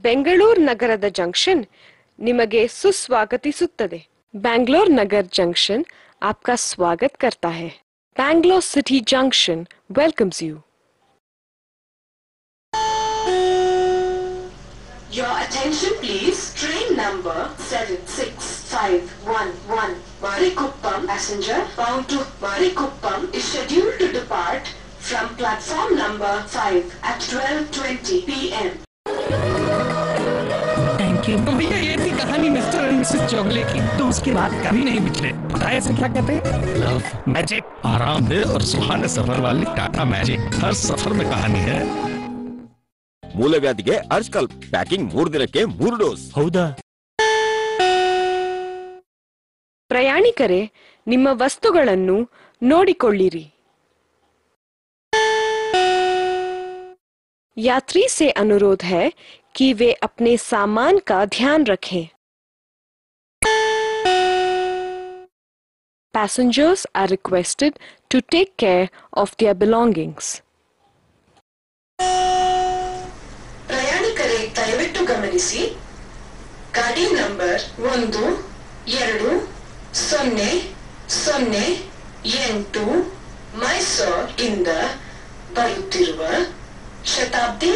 ಬೆಂಗಳೂರು ನಗರದ ಜಂಕ್ಷನ್ निमगे सुस्वागतिसुत्तदे। बैंगलोर नगर जंक्शन आपका स्वागत करता है। Bangalore city junction welcomes you. Your attention please. Train number 76511 Marikuppam passenger bound to Marikuppam is scheduled to depart from platform number 5 at 12:20 p.m. भैया ये थी कहानी मिस्टर एंड मिसेस चौगले की। तो उसके बाद कभी नहीं बिछड़े। पता है इसे क्या कहते हैं? Love magic. आरामदेह और सुहाने सफर वाली टाटा मैजिक हर सफर में कहानी है। ಮೂಲವ್ಯಾಧಿಗೆ ಅರ್ಜ್ಕಲ್ ಪ್ಯಾಕಿಂಗ್ 3 ದಿನಕ್ಕೆ 3 ಡೋಸ್. ಹೌದಾ? ಪ್ರಯಾಣಿಕರೇ, ನಿಮ್ಮ ವಸ್ತುಗಳನ್ನು ನೋಡಿಕೊಳ್ಳಿರಿ. यात्री से अनुरोध है कि वे अपने सामान का ध्यान रखें. Passengers are requested to take care of their belongings. ಪ್ರಯಾಣಿಕರೇ ದಯವಿಟ್ಟು ಗಮನಿಸಿ. ಗಾಡಿ ನಂಬರ್ 1208 ಮೈಸೂರು ಇಂದ ಬರುತ್ತಿರುವ ಶತಾಬ್ದಿ